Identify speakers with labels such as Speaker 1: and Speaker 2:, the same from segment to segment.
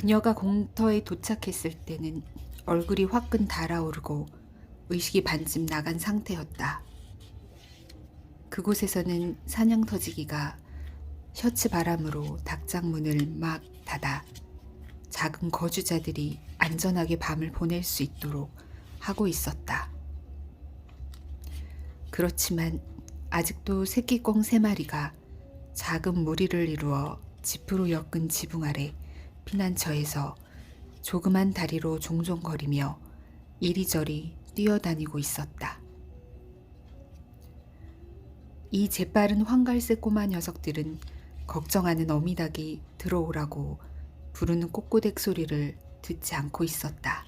Speaker 1: 그녀가 공터에 도착했을 때는 얼굴이 화끈 달아오르고 의식이 반쯤 나간 상태였다. 그곳에서는 사냥터지기가 셔츠 바람으로 닭장 문을 막 닫아 작은 거주자들이 안전하게 밤을 보낼 수 있도록 하고 있었다. 그렇지만 아직도 새끼꿩 3마리가 작은 무리를 이루어 지프로 엮은 지붕 아래 피난처에서 조그만 다리로 종종거리며 이리저리 뛰어다니고 있었다. 이 재빠른 황갈색 꼬마 녀석들은 걱정하는 어미닭이 들어오라고 부르는 꼬꼬댁 소리를 듣지 않고 있었다.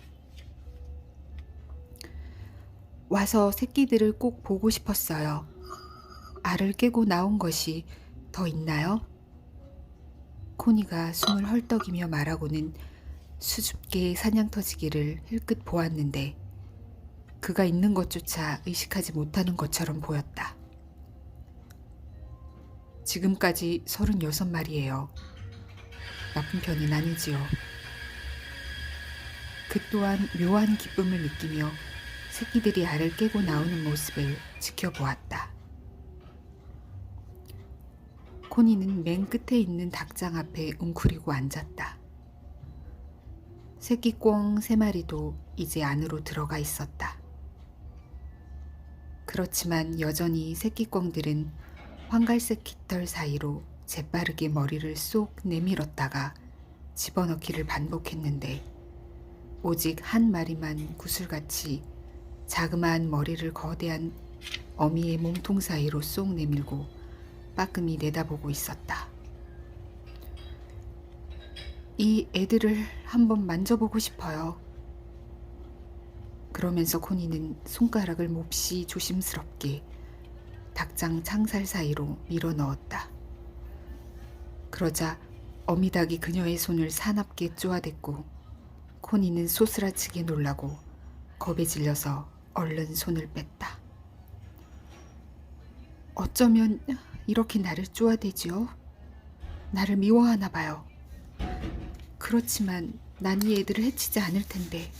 Speaker 1: 와서 새끼들을 꼭 보고 싶었어요. 알을 깨고 나온 것이 더 있나요? 코니가 숨을 헐떡이며 말하고는 수줍게 사냥터지기를 힐끗 보았는데 그가 있는 것조차 의식하지 못하는 것처럼 보였다. 지금까지 36마리예요. 나쁜 편은 아니지요. 그 또한 묘한 기쁨을 느끼며 새끼들이 알을 깨고 나오는 모습을 지켜보았다. 코니는 맨 끝에 있는 닭장 앞에 웅크리고 앉았다. 새끼꿩 3마리도 이제 안으로 들어가 있었다. 그렇지만 여전히 새끼꿩들은 황갈색 깃털 사이로 재빠르게 머리를 쏙 내밀었다가 집어넣기를 반복했는데 오직 한 마리만 구슬같이 자그마한 머리를 거대한 어미의 몸통 사이로 쏙 내밀고 빠끔히 내다보고 있었다. 이 애들을 한번 만져보고 싶어요. 그러면서 코니는 손가락을 몹시 조심스럽게 닭장 창살 사이로 밀어 넣었다. 그러자 어미닭이 그녀의 손을 사납게 쪼아댔고 코니는 소스라치게 놀라고 겁에 질려서 얼른 손을 뺐다. 어쩌면 이렇게 나를 쪼아대지요? 나를 미워하나 봐요. 그렇지만 난 이 애들을 해치지 않을 텐데.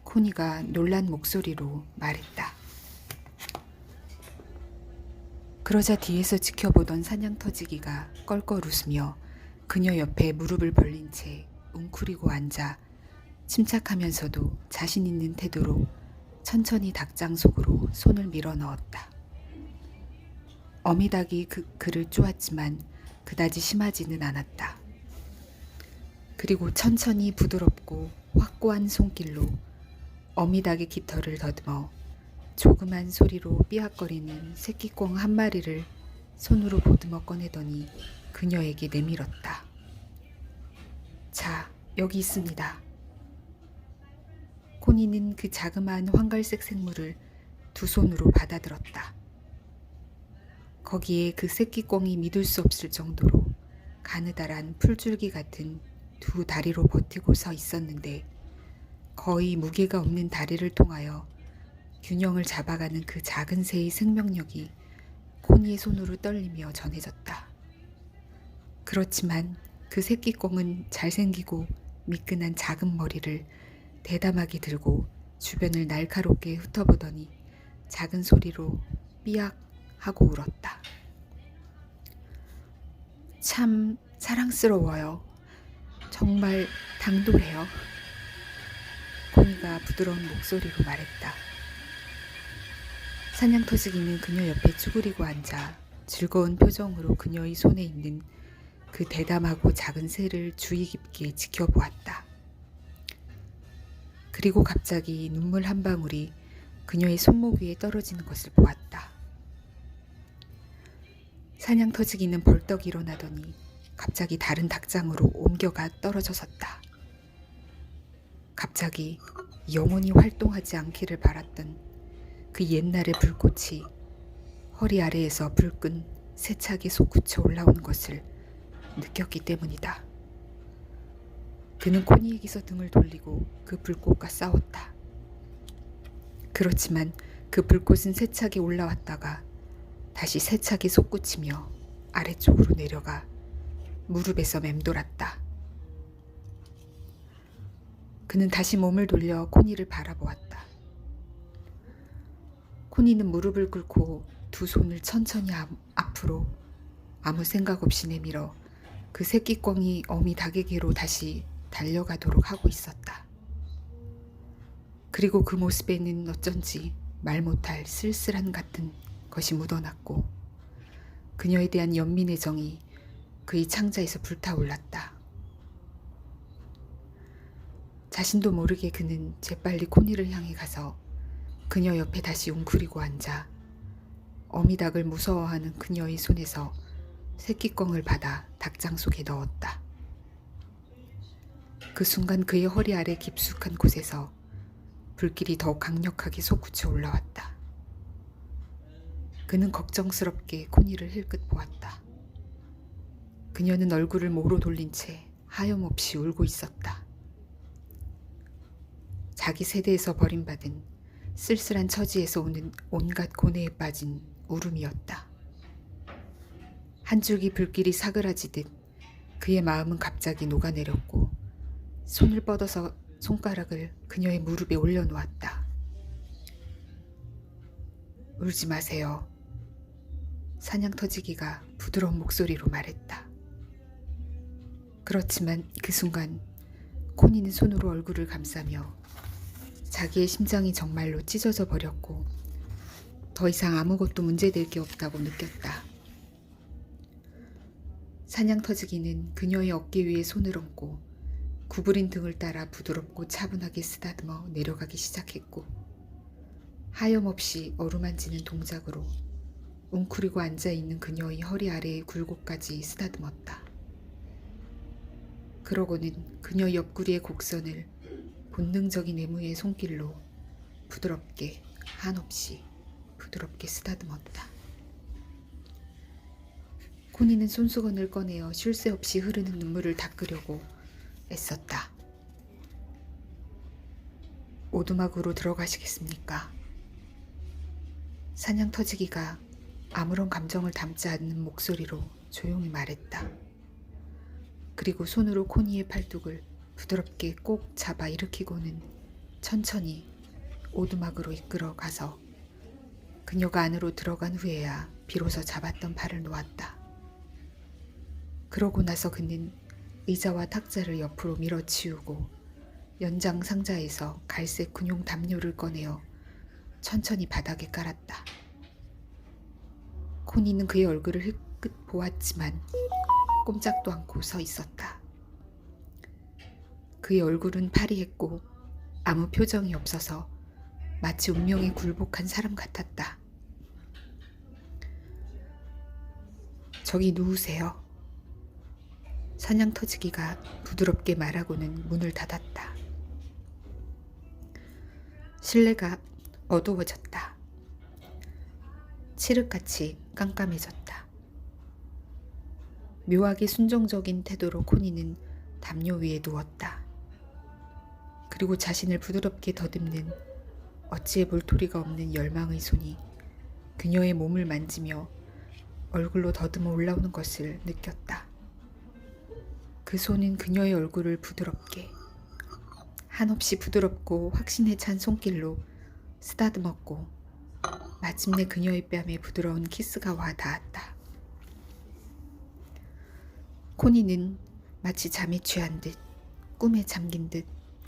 Speaker 1: 코니가 놀란 목소리로 말했다. 그러자 뒤에서 지켜보던 사냥터지기가 껄껄 웃으며 그녀 옆에 무릎을 벌린 채 웅크리고 앉아 침착하면서도 자신 있는 태도로 천천히 닭장 속으로 손을 밀어 넣었다. 어미닭이 그를 쪼았지만 그다지 심하지는 않았다. 그리고 천천히 부드럽고 확고한 손길로 어미닭의 깃털을 더듬어 조그만 소리로 삐약거리는 새끼꿩 1마리를 손으로 보듬어 꺼내더니 그녀에게 내밀었다. 자, 여기 있습니다. 코니는 그 자그마한 황갈색 생물을 두 손으로 받아들었다. 거기에 그 새끼꿩이 믿을 수 없을 정도로 가느다란 풀줄기 같은 두 다리로 버티고 서 있었는데 거의 무게가 없는 다리를 통하여 균형을 잡아가는 그 작은 새의 생명력이 코니의 손으로 떨리며 전해졌다. 그렇지만 그 새끼꿩은 잘생기고 미끈한 작은 머리를 대담하게 들고 주변을 날카롭게 훑어보더니 작은 소리로 삐약 하고 울었다. 참 사랑스러워요. 정말 당돌해요. 코니가 부드러운 목소리로 말했다. 사냥터지기는 그녀 옆에 쭈그리고 앉아 즐거운 표정으로 그녀의 손에 있는 그 대담하고 작은 새를 주의 깊게 지켜보았다. 그리고 갑자기 눈물 한 방울이 그녀의 손목 위에 떨어지는 것을 보았다. 사냥터지기는 벌떡 일어나더니 갑자기 다른 닭장으로 옮겨가 떨어져 섰다. 갑자기 영원히 활동하지 않기를 바랐던 그 옛날의 불꽃이 허리 아래에서 불끈 세차게 솟구쳐 올라오는 것을 느꼈기 때문이다. 그는 코니에게서 등을 돌리고 그 불꽃과 싸웠다. 그렇지만 그 불꽃은 세차게 올라왔다가 다시 세차게 솟구치며 아래쪽으로 내려가 무릎에서 맴돌았다. 그는 다시 몸을 돌려 코니를 바라보았다. 코니는 무릎을 꿇고 두 손을 천천히 앞으로 아무 생각 없이 내밀어 그 새끼꿩이 어미 닭에게로 다시 달려가도록 하고 있었다. 그리고 그 모습에는 어쩐지 말 못할 쓸쓸한 같은 것이 묻어났고 그녀에 대한 연민의 정이 그의 창자에서 불타올랐다. 자신도 모르게 그는 재빨리 코니를 향해 가서 그녀 옆에 다시 웅크리고 앉아 어미닭을 무서워하는 그녀의 손에서 새끼꿩을 받아 닭장 속에 넣었다. 그 순간 그의 허리 아래 깊숙한 곳에서 불길이 더욱 강력하게 솟구쳐 올라왔다. 그는 걱정스럽게 코니를 힐끗 보았다. 그녀는 얼굴을 모로 돌린 채 하염없이 울고 있었다. 자기 세대에서 버림받은 쓸쓸한 처지에서 오는 온갖 고뇌에 빠진 울음이었다. 한 줄기 불길이 사그라지듯 그의 마음은 갑자기 녹아내렸고 손을 뻗어서 손가락을 그녀의 무릎에 올려놓았다. 울지 마세요. 사냥터지기가 부드러운 목소리로 말했다. 그렇지만 그 순간 코니는 손으로 얼굴을 감싸며 자기의 심장이 정말로 찢어져 버렸고 더 이상 아무것도 문제될 게 없다고 느꼈다. 사냥터지기는 그녀의 어깨 위에 손을 얹고 구부린 등을 따라 부드럽고 차분하게 쓰다듬어 내려가기 시작했고 하염없이 어루만지는 동작으로 웅크리고 앉아있는 그녀의 허리 아래의 굴곡까지 쓰다듬었다. 그러고는 그녀 옆구리의 곡선을 본능적인 애무의 손길로 부드럽게 한없이 부드럽게 쓰다듬었다. 코니는 손수건을 꺼내어 쉴 새 없이 흐르는 눈물을 닦으려고 애썼다. 오두막으로 들어가시겠습니까? 사냥터지기가 아무런 감정을 담지 않는 목소리로 조용히 말했다. 그리고 손으로 코니의 팔뚝을 부드럽게 꼭 잡아 일으키고는 천천히 오두막으로 이끌어 가서 그녀가 안으로 들어간 후에야 비로소 잡았던 팔을 놓았다. 그러고 나서 그는 의자와 탁자를 옆으로 밀어치우고 연장 상자에서 갈색 군용 담요를 꺼내어 천천히 바닥에 깔았다. 코니는 그의 얼굴을 힐끗 보았지만 꼼짝도 않고 서 있었다. 그의 얼굴은 파리했고 아무 표정이 없어서 마치 운명에 굴복한 사람 같았다. 저기 누우세요. 사냥터지기가 부드럽게 말하고는 문을 닫았다. 실내가 어두워졌다. 칠흑같이 깜깜해졌다. 묘하게 순종적인 태도로 코니는 담요 위에 누웠다. 그리고 자신을 부드럽게 더듬는 어찌에 볼토리가 없는 열망의 손이 그녀의 몸을 만지며 얼굴로 더듬어 올라오는 것을 느꼈다. 그 손은 그녀의 얼굴을 부드럽게, 한없이 부드럽고 확신에 찬 손길로 쓰다듬었고 마침내 그녀의 뺨에 부드러운 키스가 와 닿았다. 코니는 마치 잠에 취한 듯 꿈에 잠긴 듯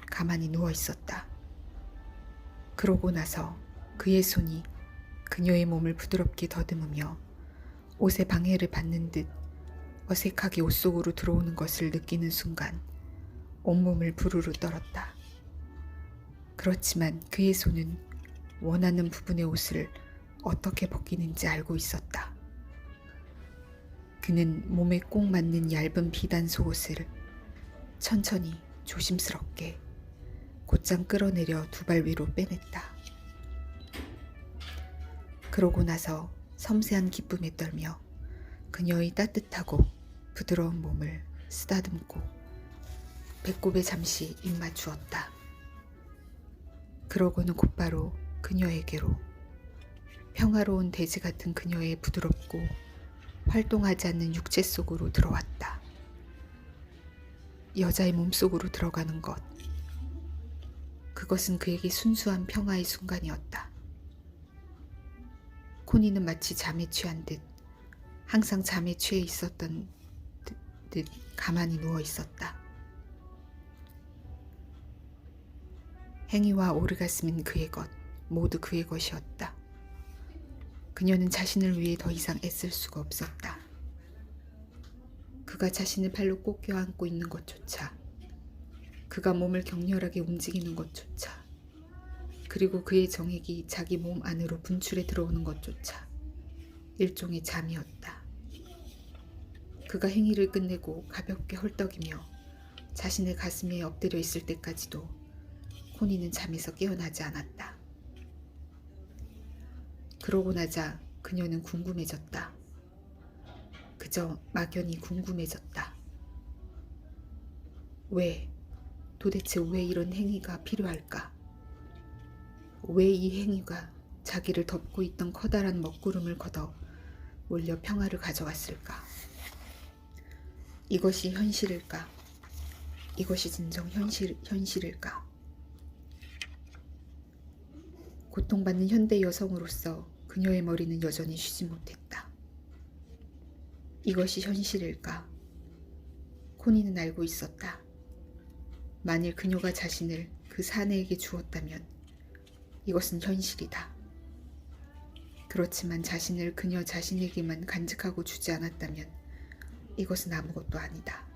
Speaker 1: 가만히 누워 있었다. 그러고 나서 그의 손이 그녀의 몸을 부드럽게 더듬으며 옷에 방해를 받는 듯 어색하게 옷 속으로 들어오는 것을 느끼는 순간 온몸을 부르르 떨었다. 그렇지만 그의 손은 원하는 부분의 옷을 어떻게 벗기는지 알고 있었다. 그는 몸에 꼭 맞는 얇은 비단 속옷을 천천히 조심스럽게 곧장 끌어내려 두 발 위로 빼냈다. 그러고 나서 섬세한 기쁨에 떨며 그녀의 따뜻하고 부드러운 몸을 쓰다듬고 배꼽에 잠시 입맞추었다. 그러고는 곧바로 그녀에게로 평화로운 대지 같은 그녀의 부드럽고 활동하지 않는 육체 속으로 들어왔다. 여자의 몸속으로 들어가는 것, 그것은 그에게 순수한 평화의 순간이었다. 코니는 마치 잠에 취한 듯 항상 잠에 취해 있었던 듯 가만히 누워 있었다. 행위와 오르가슴은 그의 것, 모두 그의 것이었다. 그녀는 자신을 위해 더 이상 애쓸 수가 없었다. 그가 자신을 팔로 꼭 껴안고 있는 것조차, 그가 몸을 격렬하게 움직이는 것조차, 그리고 그의 정액이 자기 몸 안으로 분출해 들어오는 것조차 일종의 잠이었다. 그가 행위를 끝내고 가볍게 헐떡이며 자신의 가슴에 엎드려 있을 때까지도 코니는 잠에서 깨어나지 않았다. 그러고 나자 그녀는 궁금해졌다. 그저 막연히 궁금해졌다. 도대체 왜 이런 행위가 필요할까? 왜 이 행위가 자기를 덮고 있던 커다란 먹구름을 걷어 몰려 평화를 가져왔을까? 이것이 현실일까? 이것이 진정 현실일까? 고통받는 현대 여성으로서 그녀의 머리는 여전히 쉬지 못했다. 이것이 현실일까? 코니는 알고 있었다. 만일 그녀가 자신을 그 사내에게 주었다면 이것은 현실이다. 그렇지만 자신을 그녀 자신에게만 간직하고 주지 않았다면 이것은 아무것도 아니다.